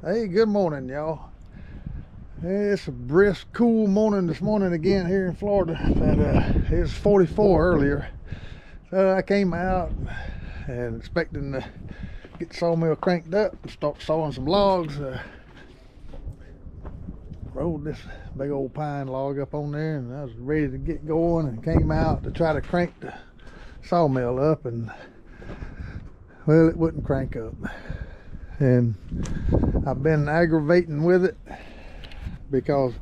Hey, good morning, y'all. It's a brisk, cool morning this morning again here in Florida. But it was 44 earlier, so I came out and expecting to get the sawmill cranked up and start sawing some logs. Rolled this big old pine log up on there, and I was ready to get going, and came out to try to crank the sawmill up, and well, it wouldn't crank up. And I've been aggravating with it because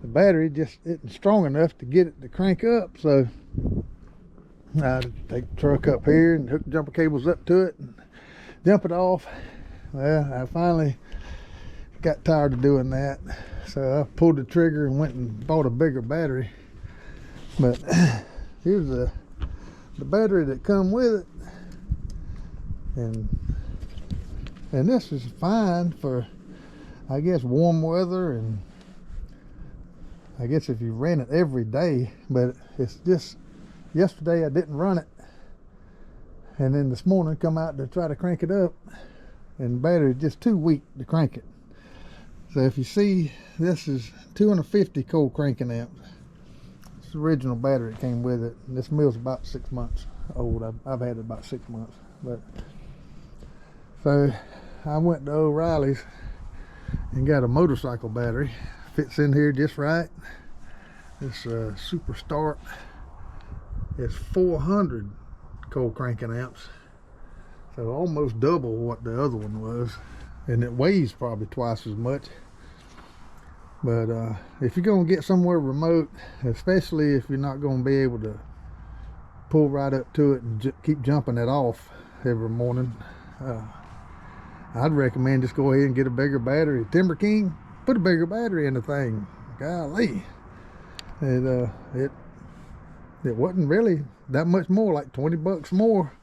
the battery just isn't strong enough to get it to crank up. So I take the truck up here and hook the jumper cables up to it and jump it off. Well, I finally got tired of doing that, so I pulled the trigger and went and bought a bigger battery. But here's the battery that come with it, and this is fine for, I guess, warm weather, and I guess if you ran it every day. But it's just, yesterday I didn't run it, and then this morning come out to try to crank it up, and the battery is just too weak to crank it. So if you see, this is 250 cold cranking amps. It's the original battery that came with it. This mill's about 6 months old. I've had it about 6 months. But so I went to O'Reilly's and got a motorcycle battery. Fits in here just right. This Super Start is 400 cold cranking amps, so almost double what the other one was, and it weighs probably twice as much. But if you're going to get somewhere remote, especially if you're not going to be able to pull right up to it and keep jumping it off every morning, I'd recommend just go ahead and get a bigger battery. TimberKing, put a bigger battery in the thing. Golly, it wasn't really that much more, like 20 bucks more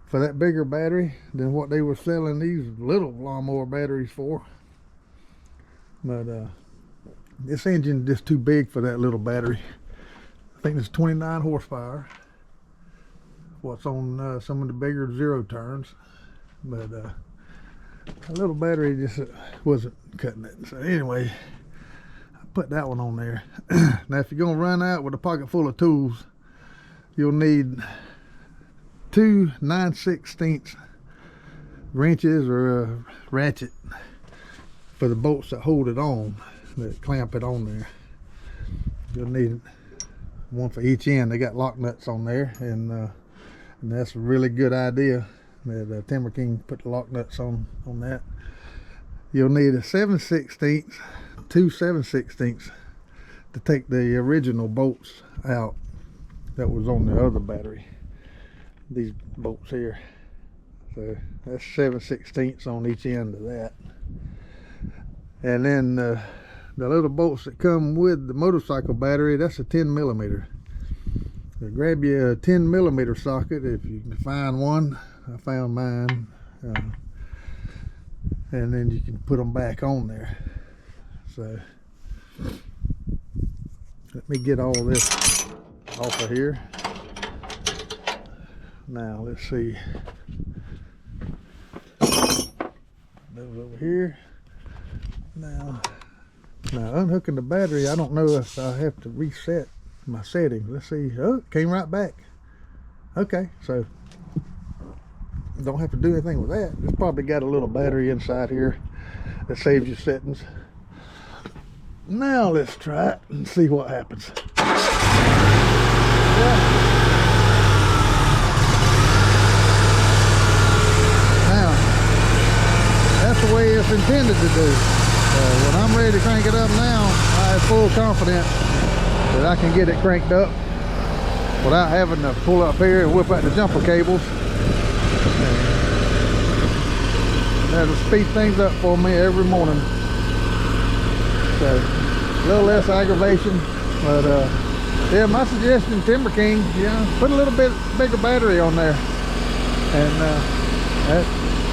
for that bigger battery than what they were selling these little lawnmower batteries for. But this engine is just too big for that little battery. I think it's 29 horsepower. What's on some of the bigger zero turns, but a little battery just wasn't cutting it. So anyway, I put that one on there. Now if you're gonna run out with a pocket full of tools, you'll need 2 9/16 wrenches or a ratchet for the bolts that hold it on, that clamp it on there. You'll need one for each end. They got lock nuts on there, and that's a really good idea that TimberKing put the lock nuts on that. You'll need a 7/16, 2 7/16 to take the original bolts out that was on the other battery. These bolts here. So that's 7/16 on each end of that. And then the little bolts that come with the motorcycle battery, that's a 10mm. So grab you a 10mm socket if you can find one. I found mine, and then you can put them back on there. So let me get all this off of here. Now let's see, those over here. Now unhooking the battery, I don't know if I have to reset my settings. Let's see. Oh, it came right back. Okay, so don't have to do anything with that. It's probably got a little battery inside here that saves you settings. Now let's try it and see what happens. Yeah. Now that's the way it's intended to do. When I'm ready to crank it up now, I have full confidence that I can get it cranked up without having to pull up here and whip out the jumper cables. That'll speed things up for me every morning. So a little less aggravation, but yeah, my suggestion, TimberKing, put a little bit bigger battery on there. And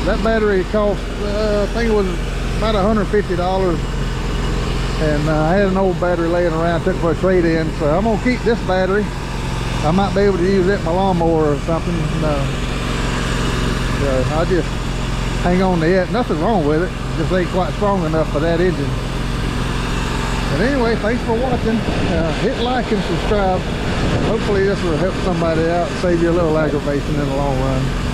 that battery cost, I think it was about $150. And I had an old battery laying around, took for a trade-in, so I'm gonna keep this battery. I might be able to use it in my lawnmower or something. So I just hang on to it. Nothing wrong with it, just ain't quite strong enough for that engine. But anyway, thanks for watching. Hit like and subscribe. Hopefully this will help somebody out, save you a little aggravation in the long run.